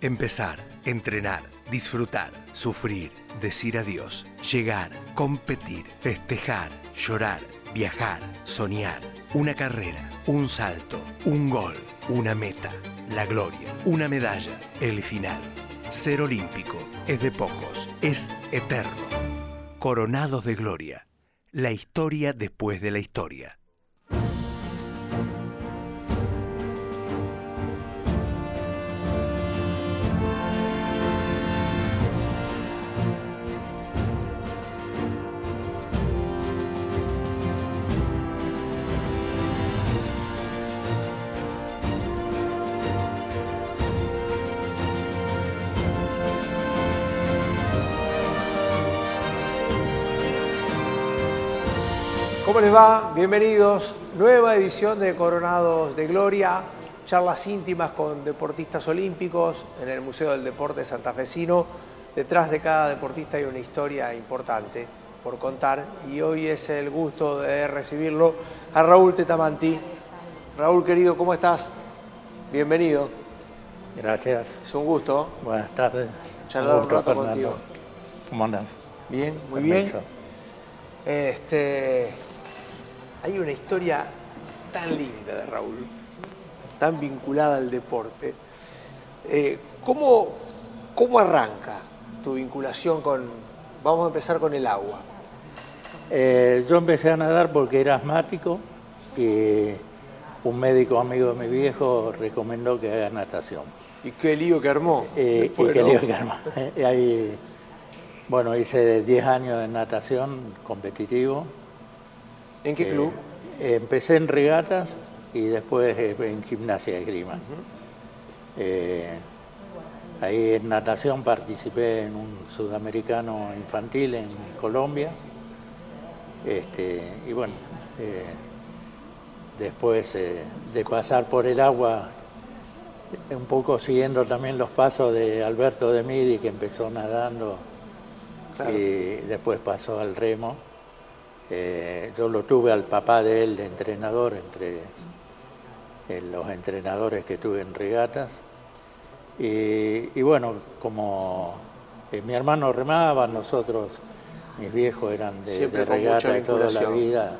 Empezar, entrenar, disfrutar, sufrir, decir adiós, llegar, competir, festejar, llorar, viajar, soñar, una carrera, un salto, un gol, una meta, la gloria, una medalla, el final. Ser olímpico es de pocos, es eterno. Coronados de gloria, la historia después de la historia. ¿Cómo les va? Bienvenidos. Nueva edición de Coronados de Gloria. Charlas íntimas con deportistas olímpicos en el Museo del Deporte Santafesino. Detrás de cada deportista hay una historia importante por contar y hoy es el gusto de recibirlo a Raúl Tetamanti. Raúl, querido, ¿cómo estás? Bienvenido. Gracias. Es un gusto. Buenas tardes. Charlar un rato contigo. ¿Cómo andas? Bien, muy Permiso. bien. Hay una historia tan linda de Raúl, tan vinculada al deporte. ¿Cómo arranca tu vinculación con... Vamos a empezar con el agua. Yo empecé a nadar porque era asmático y un médico amigo de mi viejo recomendó que haga natación. ¿Y qué lío que armó? Después, lío que armó. Ahí, bueno, hice 10 años de natación competitivo. ¿En qué club? Empecé en regatas y después en gimnasia de esgrima. Ahí en natación participé en un sudamericano infantil en Colombia. Y bueno, después de pasar por el agua, un poco siguiendo también los pasos de Alberto de Midi, que empezó nadando, claro, y después pasó al remo. Yo lo tuve al papá de él de entrenador, entre los entrenadores que tuve en regatas. Y bueno, como mi hermano remaba, nosotros, mis viejos eran de regata de toda la vida.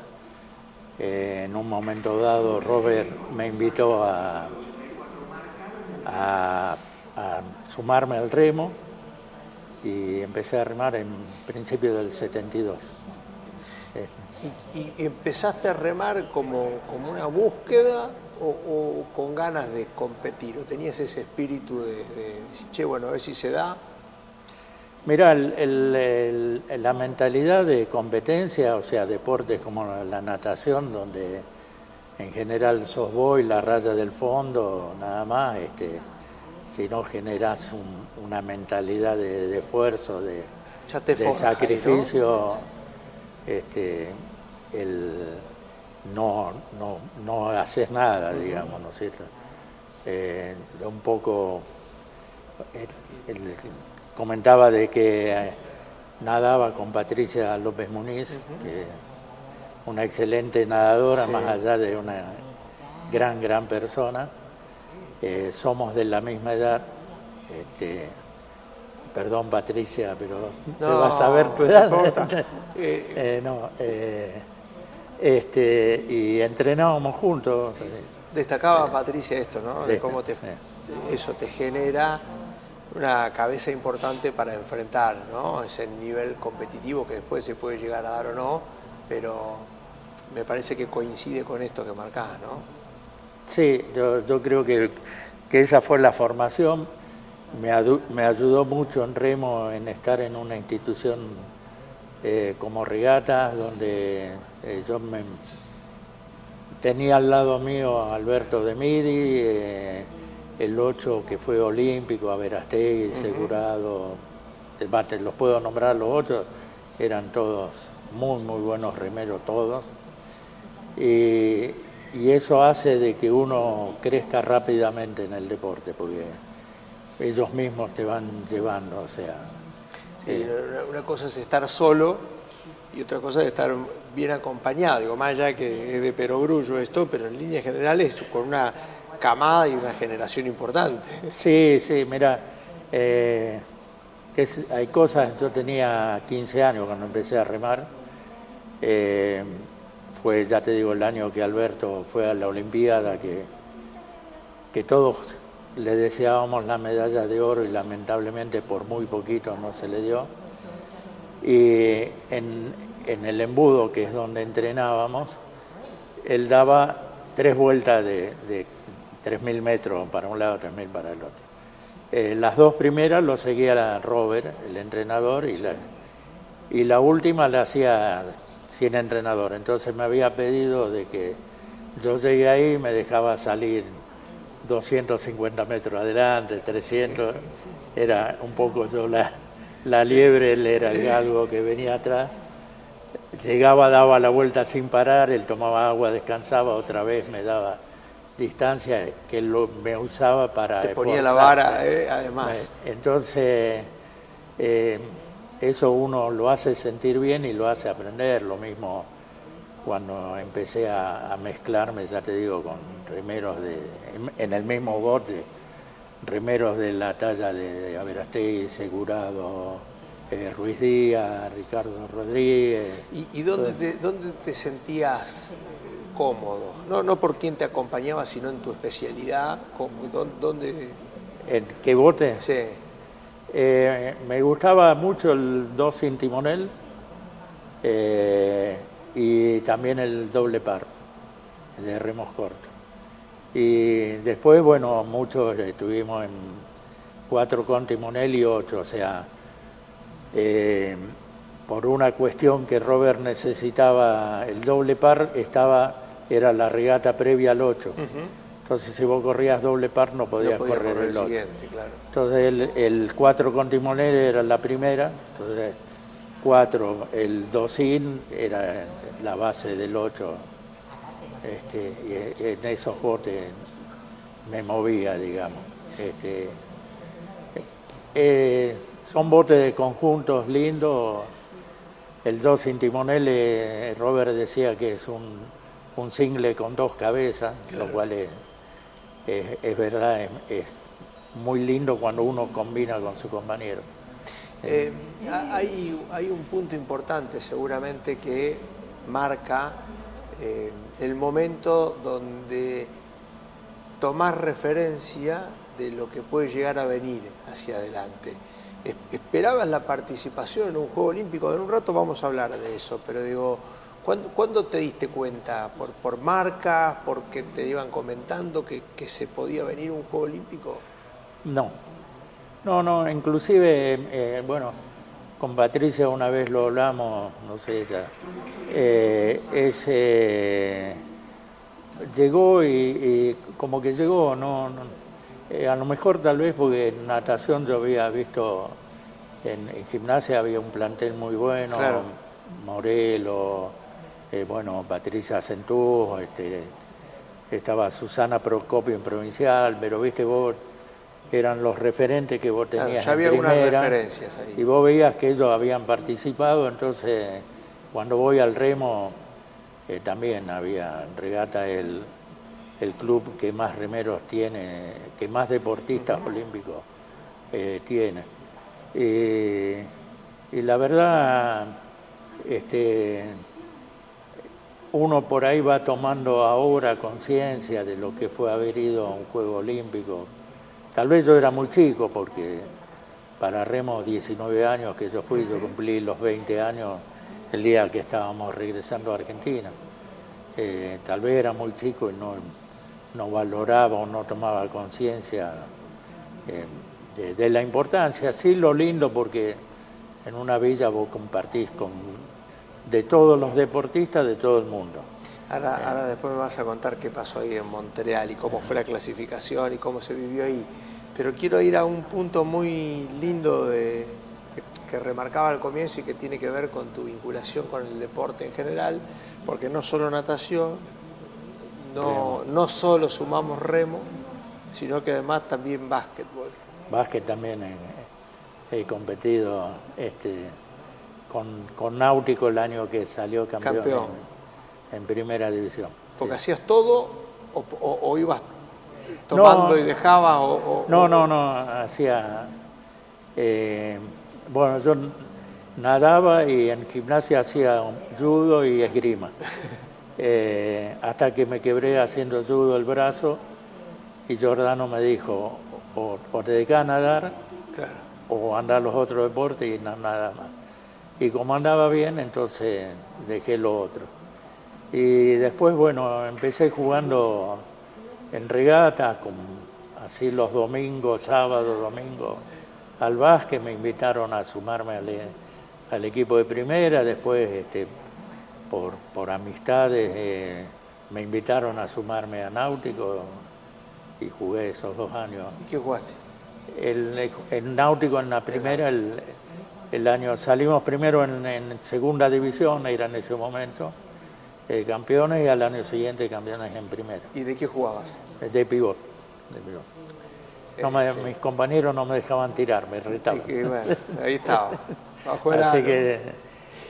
En un momento dado, Robert me invitó a sumarme al remo y empecé a remar en principio del 72. ¿Y empezaste a remar como una búsqueda o con ganas de competir? ¿O tenías ese espíritu de decir, che, bueno, a ver si se da? Mirá, la mentalidad de competencia, o sea, deportes como la natación, donde en general sos vos y la raya del fondo, nada más, si no generás una mentalidad de esfuerzo, de sacrificio, no haces nada, digamos, ¿no es cierto? Un poco comentaba de que nadaba con Patricia López Muniz, que una excelente nadadora, sí, más allá de una gran persona. Somos de la misma edad. Perdón, Patricia, pero no, se va a saber tu edad. No y entrenábamos juntos. Destacaba Patricia esto, ¿no? De cómo eso te genera una cabeza importante para enfrentar, ¿no? Ese nivel competitivo que después se puede llegar a dar o no, pero me parece que coincide con esto que marcás, ¿no? Sí, yo creo que esa fue la formación. Me ayudó mucho en remo en estar en una institución como regatas, donde yo tenía al lado mío a Alberto de Midi, el 8 que fue olímpico, a Verastegui, Segurado, los puedo nombrar los 8, eran todos muy buenos remeros todos. Y eso hace de que uno crezca rápidamente en el deporte, porque ellos mismos te van llevando, o sea... Sí, una cosa es estar solo y otra cosa es estar bien acompañado. Digo, más allá que es de perogrullo esto, pero en líneas generales con una camada y una generación importante. Sí, mira, Hay cosas, yo tenía 15 años cuando empecé a remar, fue, ya te digo, el año que Alberto fue a la Olimpiada, que todos le deseábamos la medalla de oro y lamentablemente por muy poquito no se le dio. Y en el embudo, que es donde entrenábamos, él daba 3 vueltas de 3.000 metros para un lado, 3.000 para el otro. Las 2 primeras lo seguía Robert, el entrenador, y la última la hacía sin entrenador. Entonces me había pedido de que yo llegué ahí y me dejaba salir 250 metros adelante, 300. Era un poco yo la liebre, él era el galgo que venía atrás. Llegaba, daba la vuelta sin parar, él tomaba agua, descansaba, otra vez me daba distancia, que él me usaba para te ponía la vara, además. Entonces, eso uno lo hace sentir bien y lo hace aprender. Lo mismo cuando empecé a mezclarme, ya te digo, con remeros en el mismo bote, remeros de la talla de Averastey, Segurado, Ruiz Díaz, Ricardo Rodríguez. ¿Y dónde te sentías cómodo? No por quién te acompañaba, sino en tu especialidad. ¿Dónde? ¿En qué bote? Sí. Me gustaba mucho el 2 sin timonel y también el doble par de remos cortos. Y después, bueno, muchos estuvimos en 4 con timonel y 8, o sea, por una cuestión que Robert necesitaba el doble par, era la regata previa al 8. Entonces, si vos corrías doble par, no podías correr el 8. Siguiente, claro. Entonces, el 4 con timonel era la primera. Entonces, 4, el 2 sin era la base del 8. Y en esos botes me movía, digamos. Son botes de conjuntos lindos. El 2 sin timonel, Robert decía que es un single con 2 cabezas, claro. Lo cual es verdad, es muy lindo cuando uno combina con su compañero. Hay un punto importante seguramente que marca el momento donde tomás referencia de lo que puede llegar a venir hacia adelante. ¿Esperabas la participación en un Juego Olímpico? En un rato vamos a hablar de eso, pero digo, ¿cuándo te diste cuenta? ¿Por marcas? ¿Porque te iban comentando que se podía venir un Juego Olímpico? No, inclusive, bueno, con Patricia una vez lo hablamos, no sé, ella, llegó y como que llegó, a lo mejor tal vez porque en natación yo había visto, en gimnasia había un plantel muy bueno, claro. Morelo, bueno, Patricia Centú, estaba Susana Procopio en provincial, pero viste vos, eran los referentes que vos tenías, claro, ya había unas referencias ahí. Y vos veías que ellos habían participado, entonces cuando voy al remo también había regata el club que más remeros tiene, que más deportistas olímpicos tiene. Y la verdad, uno por ahí va tomando ahora conciencia de lo que fue haber ido a un Juego Olímpico. Tal vez yo era muy chico, porque para remo 19 años que yo fui, yo cumplí los 20 años el día que estábamos regresando a Argentina. Tal vez era muy chico y no valoraba o no tomaba conciencia de la importancia. Sí, lo lindo, porque en una villa vos compartís de todos los deportistas de todo el mundo. Ahora después me vas a contar qué pasó ahí en Montreal y cómo fue la clasificación y cómo se vivió ahí. Pero quiero ir a un punto muy lindo que remarcaba al comienzo y que tiene que ver con tu vinculación con el deporte en general, porque no solo natación, no solo sumamos remo, sino que además también básquetbol. Básquet también he competido con Náutico el año que salió campeón. En primera división. ¿Porque hacías todo o ibas tomando y dejabas? No, hacía Bueno, yo nadaba y en gimnasia hacía judo y esgrima. Hasta que me quebré haciendo judo el brazo y Giordano me dijo, o te dedicás a nadar, Claro. o andar a los otros deportes y nada más. Y como andaba bien, entonces dejé lo otro. Y después, bueno, empecé jugando en regatas, así los domingos, sábado, domingo, al básquet. Me invitaron a sumarme al equipo de primera. Después, por amistades, me invitaron a sumarme a Náutico y jugué esos 2 años. ¿Y qué jugaste? El Náutico en la primera, el año salimos primero en segunda división, era en ese momento, campeones, y al año siguiente campeones en primera. ¿Y de qué jugabas? De pivot. Mis compañeros no me dejaban tirar, me retaban. Bueno, ahí estaba. Afuera, Así que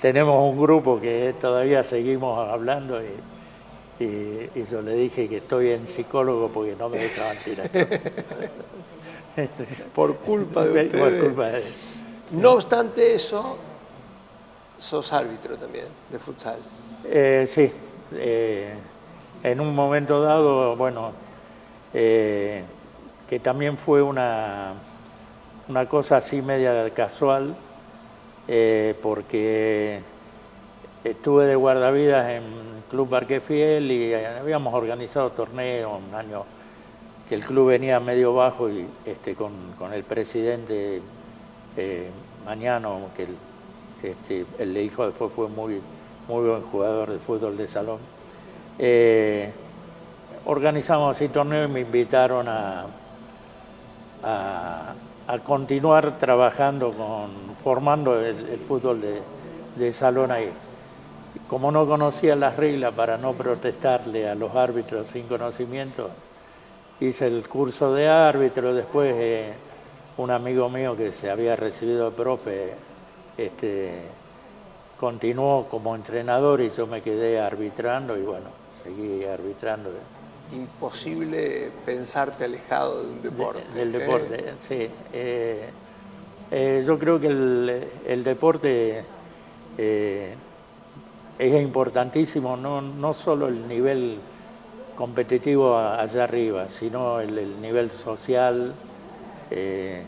tenemos un grupo que todavía seguimos hablando y yo le dije que estoy en psicólogo porque no me dejaban tirar. Por culpa de ustedes. Por culpa de... No obstante eso, sos árbitro también de futsal. Sí. En un momento dado, bueno, que también fue una cosa así media casual, porque estuve de guardavidas en Club Barquefiel y habíamos organizado torneos un año que el club venía medio bajo y con el presidente Mañano, que el hijo después fue muy buen jugador de fútbol de salón. Organizamos así torneos y me invitaron a continuar trabajando formando el fútbol de salón ahí. Como no conocía las reglas para no protestarle a los árbitros sin conocimiento, hice el curso de árbitro. Después un amigo mío que se había recibido de profe continuó como entrenador y yo me quedé arbitrando y bueno, seguí arbitrando. Imposible pensarte alejado de un deporte. Del deporte, sí. Yo creo que el deporte es importantísimo, no solo el nivel competitivo allá arriba, sino el nivel social, el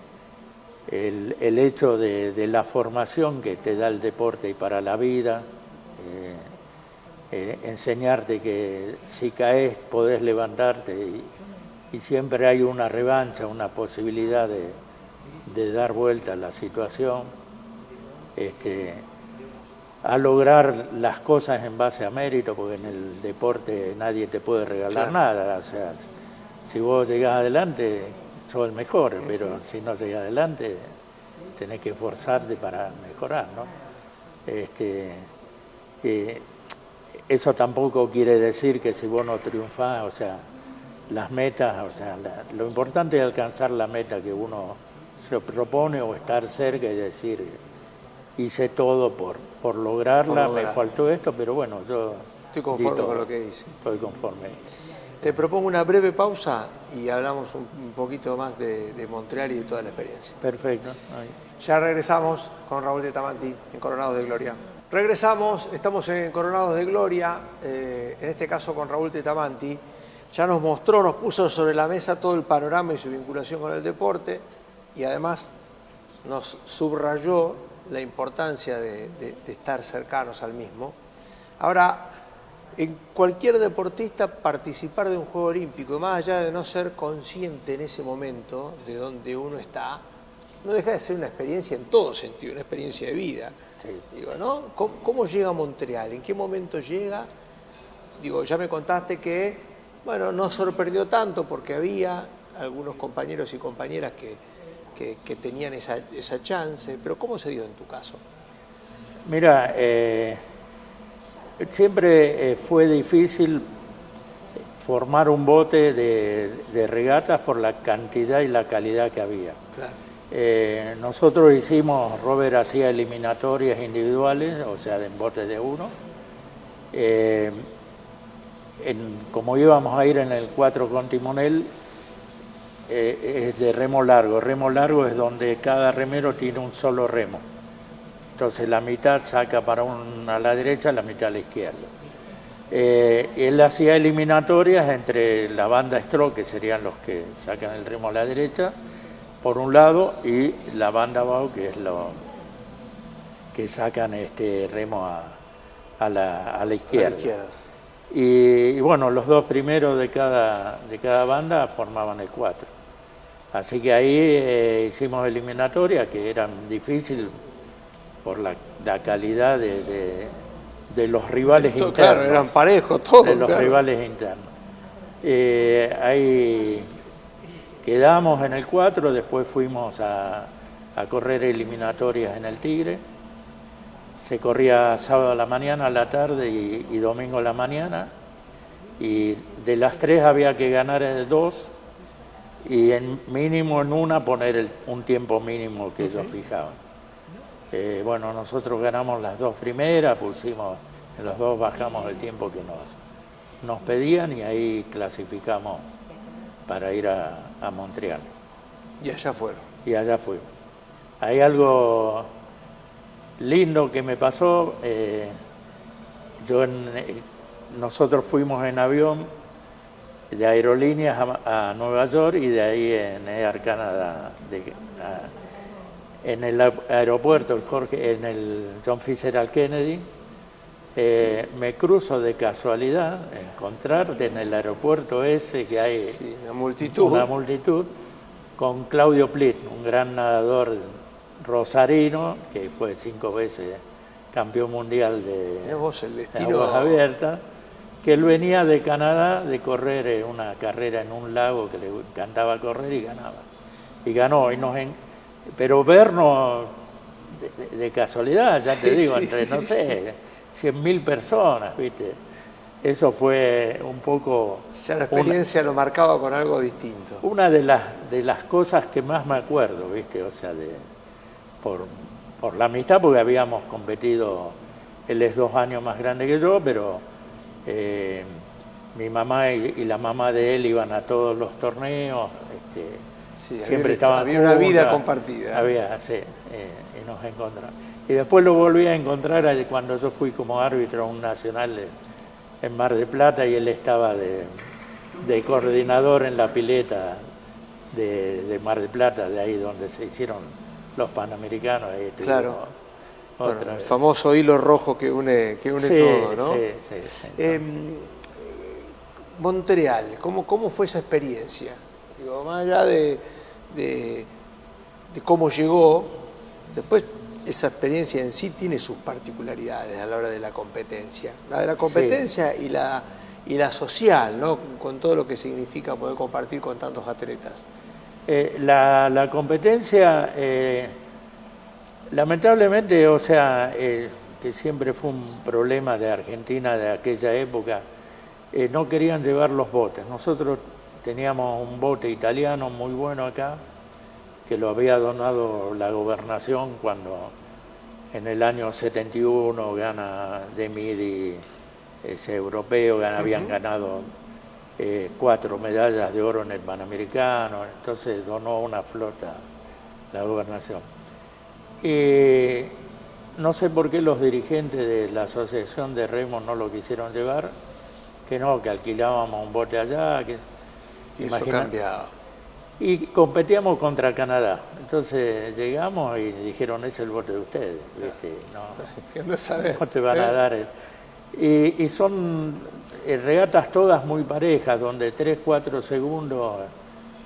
hecho de la formación que te da el deporte y para la vida, enseñarte que si caes podés levantarte y siempre hay una revancha, una posibilidad de dar vuelta a la situación, a lograr las cosas en base a mérito, porque en el deporte nadie te puede regalar nada. O sea, si vos llegás adelante, sos el mejor, pero si no llegás adelante, tenés que esforzarte para mejorar, ¿no? Eso tampoco quiere decir que si vos no triunfás, o sea, las metas, o sea, lo importante es alcanzar la meta que uno se propone o estar cerca y decir, hice todo por lograrla, me faltó esto, pero bueno, yo... Estoy conforme con lo que hice. Estoy conforme. Te propongo una breve pausa y hablamos un poquito más de Montreal y de toda la experiencia. Perfecto. Ya regresamos con Raúl de Tamanti en Coronados de Gloria. Regresamos, estamos en Coronados de Gloria, en este caso con Raúl de Tamanti. Ya nos puso sobre la mesa todo el panorama y su vinculación con el deporte y además nos subrayó la importancia de estar cercanos al mismo. Ahora, en cualquier deportista participar de un Juego Olímpico, más allá de no ser consciente en ese momento de donde uno está, no deja de ser una experiencia en todo sentido, una experiencia de vida. Sí. Digo, ¿no? ¿Cómo llega a Montreal? ¿En qué momento llega? Digo, ya me contaste que, bueno, no sorprendió tanto porque había algunos compañeros y compañeras que tenían esa chance, pero ¿cómo se dio en tu caso? Mira, siempre fue difícil formar un bote de regatas por la cantidad y la calidad que había. Claro. Nosotros hicimos, Robert hacía eliminatorias individuales, o sea, en botes de uno. Como íbamos a ir en el 4 con timonel, es de remo largo. Remo largo es donde cada remero tiene un solo remo. Entonces la mitad saca para a la derecha, la mitad a la izquierda. Él hacía eliminatorias entre la banda stroke, que serían los que sacan el remo a la derecha, por un lado, y la banda bow, que es lo que sacan remo a la izquierda. Y bueno, los dos primeros de cada banda formaban el 4. Así que ahí hicimos eliminatorias que eran difíciles por la calidad de los rivales internos. Claro, eran parejos todos. De los rivales internos. Ahí quedamos en el 4, después fuimos a correr eliminatorias en el Tigre. Se corría sábado a la mañana, a la tarde y domingo a la mañana. Y de las 3 había que ganar el 2 y mínimo en una poner un tiempo mínimo que ellos fijaban. Bueno, nosotros ganamos las 2 primeras, pusimos, en los 2 bajamos el tiempo que nos pedían y ahí clasificamos para ir a Montreal. Y allá fueron. Y allá fuimos. Hay algo lindo que me pasó. Nosotros fuimos en avión de Aerolíneas a Nueva York y de ahí en Air Canada, en el aeropuerto, en el John Fitzgerald Kennedy. Me cruzo de casualidad, encontrarte en el aeropuerto ese que hay una multitud, con Claudio Plitt, un gran nadador rosarino, que fue 5 veces campeón mundial de aguas abiertas, que él venía de Canadá de correr una carrera en un lago que le encantaba correr y ganaba. Y ganó, pero vernos de casualidad, ya te digo, entre, no sé, 100.000 personas, ¿viste? Eso fue un poco... Ya la experiencia lo marcaba con algo distinto. Una de las cosas que más me acuerdo, ¿viste? O sea, por la amistad, porque habíamos competido, él es 2 años más grande que yo, pero mi mamá y la mamá de él iban a todos los torneos, siempre estaban había una vida compartida. Sí, y nos encontramos. Y después lo volví a encontrar cuando yo fui como árbitro a un nacional en Mar del Plata y él estaba de coordinador en la pileta de Mar del Plata, de ahí donde se hicieron los Panamericanos. Claro. Bueno, el famoso hilo rojo que une todo, ¿no? Sí. Montreal, ¿cómo fue esa experiencia? Digo, más allá de cómo llegó, después esa experiencia en sí tiene sus particularidades a la hora de la competencia. La de la competencia y la social, ¿no? Con todo lo que significa poder compartir con tantos atletas. La competencia, lamentablemente, o sea, que siempre fue un problema de Argentina de aquella época, no querían llevar los botes. Nosotros teníamos un bote italiano muy bueno acá, que lo había donado la gobernación cuando en el año 71 gana De Midi ese europeo, habían ganado 4 medallas de oro en el Panamericano, entonces donó una flota la gobernación. Y no sé por qué los dirigentes de la Asociación de Remo no lo quisieron llevar, que alquilábamos un bote allá. Y eso cambiaba. Y competíamos contra Canadá. Entonces llegamos y dijeron, es el bote de ustedes, ¿viste? No te van a dar. Y son regatas todas muy parejas, donde 3-4 segundos,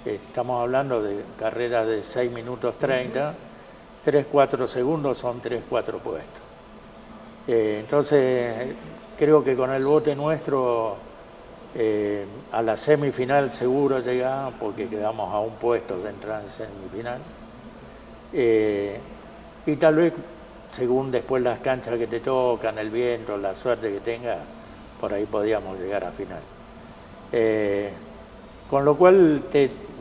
estamos hablando de carreras de 6 minutos 30, 3-4 segundos son 3-4 puestos. Entonces, creo que con el bote nuestro, a la semifinal seguro llegamos, porque quedamos a un puesto de entrar en semifinal. Y tal vez, según después las canchas que te tocan, el viento, la suerte que tenga, por ahí podíamos llegar a final. Con lo cual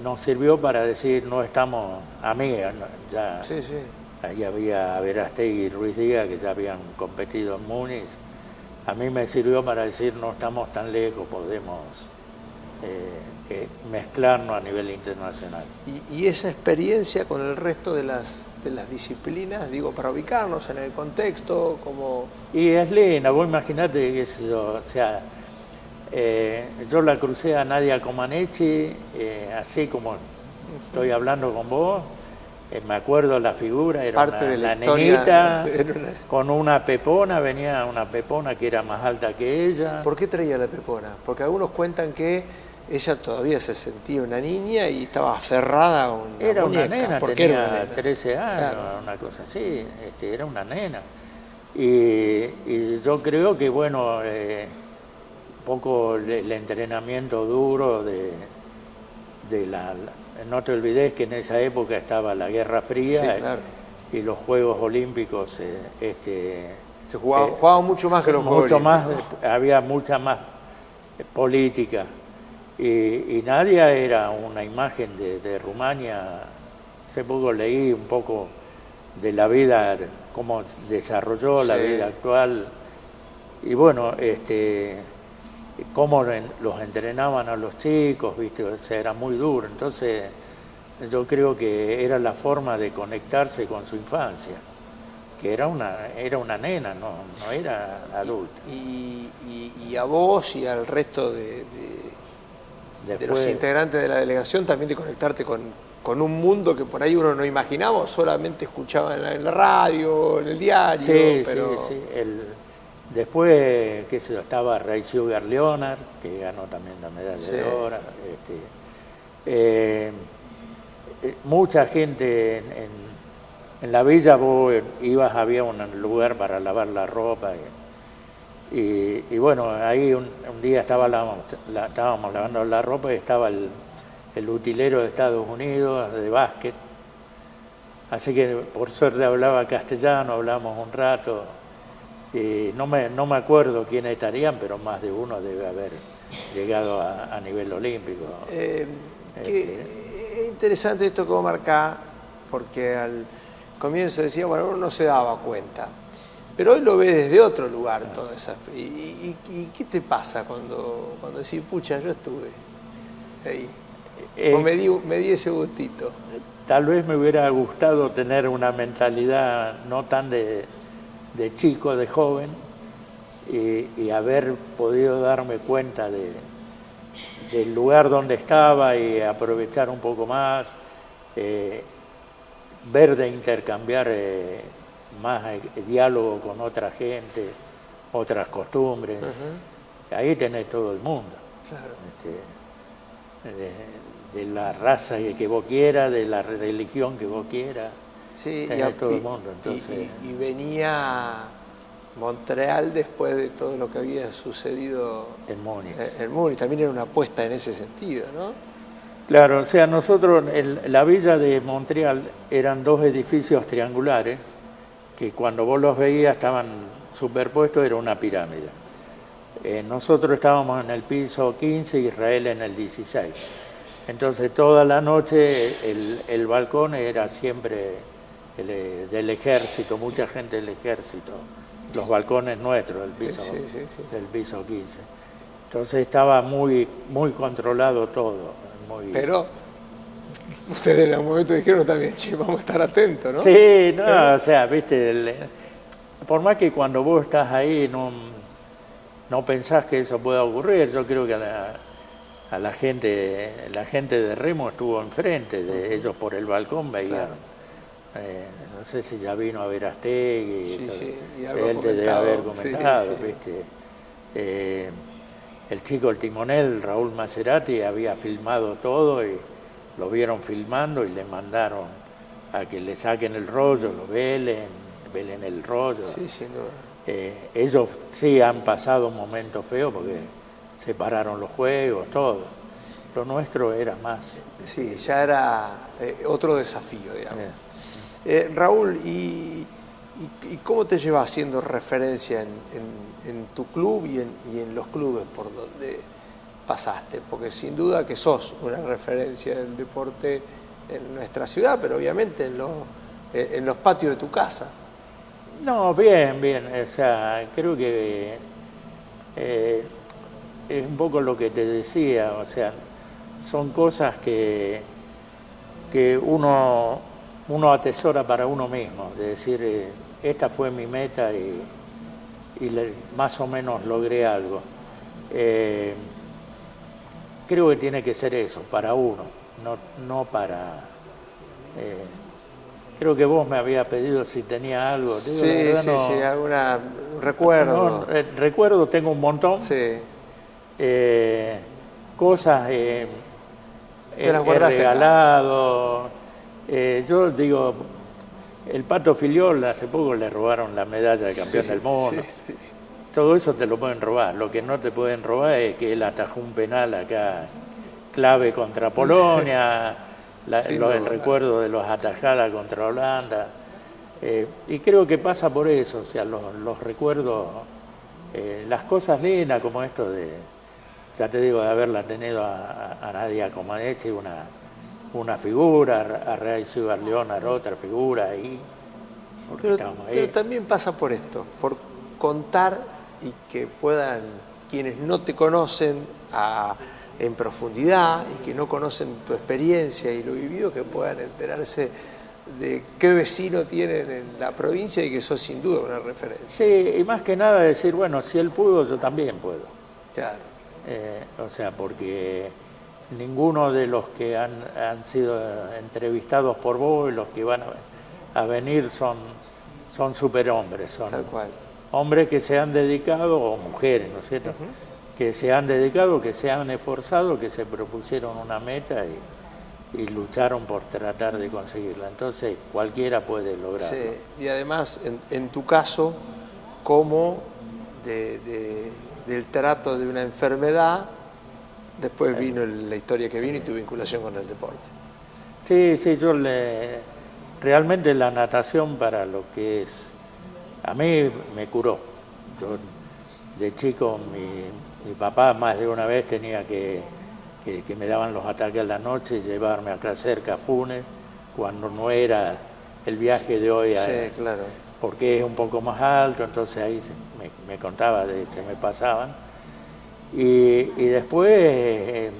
nos sirvió para decir, no estamos amigas, ¿no? Ya ahí había Verástegui y Ruiz Díaz, que ya habían competido en Múnich. A mí me sirvió para decir, no estamos tan lejos, podemos mezclarnos a nivel internacional. Y esa experiencia con el resto de las disciplinas, digo, para ubicarnos en el contexto, como... Y es linda, vos imaginate que yo, o sea, yo la crucé a Nadia Comaneci, así como estoy hablando con vos, me acuerdo la figura, era parte una, de la una historia, nenita con una pepona, venía una pepona que era más alta que ella. ¿Por qué traía la pepona? Porque algunos cuentan que ella todavía se sentía una niña y estaba aferrada a una Era muñeca. una nena, ¿Por qué tenía era una nena? 13 años, Claro. una cosa así, era una nena. Y yo creo que, bueno, un poco el entrenamiento duro de no te olvides que en esa época estaba la Guerra Fría, Sí, claro. y los Juegos Olímpicos Se jugaba mucho más que los Juegos mucho más, Olímpicos. había mucha más política. Y Nadia era una imagen de Rumania. Hace poco leí un poco de la vida, cómo desarrolló la Sí. vida actual. Y bueno, cómo los entrenaban a los chicos, ¿viste? O sea, era muy duro. Entonces, yo creo que era la forma de conectarse con su infancia, que era una nena, no era adulta. Y a vos y al resto de los Después, integrantes de la delegación también de conectarte con un mundo que por ahí uno no imaginaba, solamente escuchaba en la radio, en el diario, sí, pero... sí. Después, qué sé yo, estaba Ray Sugar Leonard, que ganó también la medalla Sí. de oro. Mucha gente en la villa, vos ibas, había un lugar para lavar la ropa. Y bueno, ahí un día estábamos lavando la ropa y estaba el utilero de Estados Unidos de básquet. Así que por suerte hablaba castellano, hablamos un rato. Y no me acuerdo quiénes estarían, pero más de uno debe haber llegado a nivel olímpico. Es interesante esto que vos marcás, porque al comienzo decía, bueno, uno no se daba cuenta. Pero hoy lo ves desde otro lugar, todas esas. ¿Y qué te pasa cuando decís, pucha, yo estuve ahí? O me di ese gustito. Tal vez me hubiera gustado tener una mentalidad no tan de chico, de joven, y haber podido darme cuenta del lugar donde estaba y aprovechar un poco más, ver de intercambiar más diálogo con otra gente, otras costumbres. Ahí tenés todo el mundo. Claro. De la raza que vos quieras, de la religión que vos quieras. Sí, tenés todo el mundo. Entonces, y venía Montreal después de todo lo que había sucedido en Múnich. en Múnich. También era una apuesta en ese sentido, ¿no? Claro, o sea, nosotros, la villa de Montreal eran dos edificios triangulares que cuando vos los veías estaban superpuestos, era una pirámide. Nosotros estábamos en el piso 15, Israel en el 16. Entonces toda la noche el balcón era siempre del ejército, mucha gente del ejército, los balcones nuestros del piso, del piso 15. Entonces estaba muy, muy controlado todo. Pero ustedes en algún momento dijeron también, che, vamos a estar atentos, ¿no? Sí, no, o sea, viste, por más que cuando vos estás ahí no pensás que eso pueda ocurrir, yo creo que a la gente de remo estuvo enfrente de ellos por el balcón, veían. Claro. No sé si ya vino a ver Astegui, y algo él te debe haber comentado, sí. ¿Viste? El chico, el timonel, Raúl Maserati, había filmado todo y lo vieron filmando y le mandaron a que le saquen el rollo, lo velen el rollo. Sí, sin duda. Ellos sí han pasado un momento feo porque separaron los juegos, todo. Lo nuestro era más. Sí, ya era otro desafío, digamos. Raúl, ¿y cómo te llevas siendo referencia en tu club y en los clubes por donde pasaste? Porque sin duda que sos una referencia del deporte en nuestra ciudad, pero obviamente en los patios de tu casa. No, bien. O sea, creo que es un poco lo que te decía. O sea, son cosas que uno atesora para uno mismo, de decir, esta fue mi meta y más o menos logré algo. Creo que tiene que ser eso, para uno, no para... creo que vos me habías pedido si tenía algo. Sí, algún recuerdo. Recuerdo tengo un montón. Sí. Cosas he regalado. Yo digo, el Pato Filiol hace poco le robaron la medalla de campeón del mundo. Sí. Todo eso te lo pueden robar. Lo que no te pueden robar es que él atajó un penal acá clave contra Polonia, el recuerdo de los atajadas contra Holanda. Y creo que pasa por eso, o sea, los recuerdos, las cosas lindas como esto de, ya te digo, de haberla tenido a Nadia Comaneci, una figura, a Real Ciudad León, otra figura ahí. Pero también pasa por esto, por contar y que puedan quienes no te conocen en profundidad y que no conocen tu experiencia y lo vivido, que puedan enterarse de qué vecino tienen en la provincia y que sos sin duda una referencia. Sí, y más que nada decir, bueno, si él pudo, yo también puedo. Claro. O sea, porque ninguno de los que han sido entrevistados por vos y los que van a venir son superhombres, son tal cual. Hombres que se han dedicado, o mujeres, ¿no es cierto?, que se han dedicado, que se han esforzado, que se propusieron una meta y lucharon por tratar de conseguirla. Entonces cualquiera puede lograrlo. Sí, y además en tu caso, como del trato de una enfermedad, después vino la historia que vino y tu vinculación con el deporte. Sí, yo realmente la natación para lo que es, a mí me curó. Yo de chico mi papá más de una vez tenía que me daban los ataques a la noche y llevarme acá cerca a Funes, cuando no era el viaje de hoy, claro. Porque es un poco más alto, entonces ahí me contaba, se me pasaban. Y después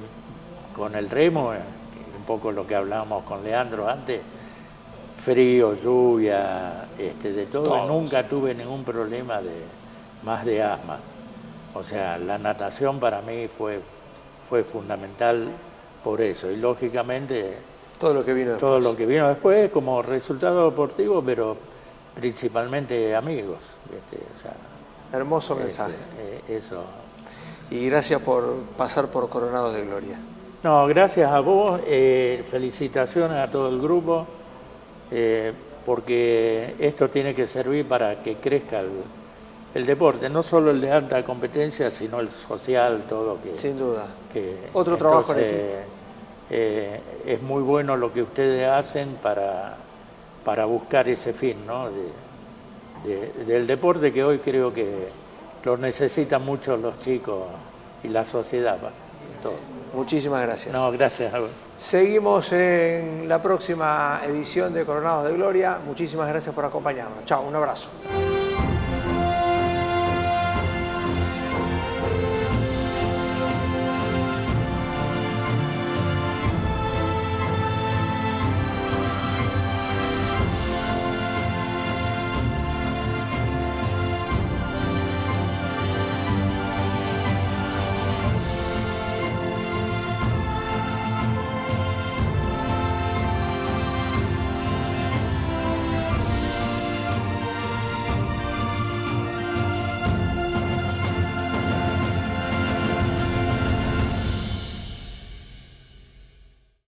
con el remo, un poco lo que hablábamos con Leandro antes, frío, lluvia, de todo, nunca tuve ningún problema más de asma. O sea, la natación para mí fue fundamental por eso, y lógicamente todo lo que vino después como resultado deportivo, pero principalmente amigos, ¿viste? O sea, hermoso mensaje. Eso. Y gracias por pasar por Coronados de Gloria. No, gracias a vos, felicitaciones a todo el grupo, porque esto tiene que servir para que crezca el deporte, no solo el de alta competencia, sino el social, todo. Sin duda. Otro trabajo en equipo. Es muy bueno lo que ustedes hacen para buscar ese fin, ¿no? del deporte, que hoy creo que lo necesitan mucho los chicos y la sociedad. Todo. Muchísimas gracias. No, gracias a vos. Seguimos en la próxima edición de Coronados de Gloria. Muchísimas gracias por acompañarnos. Chao, un abrazo.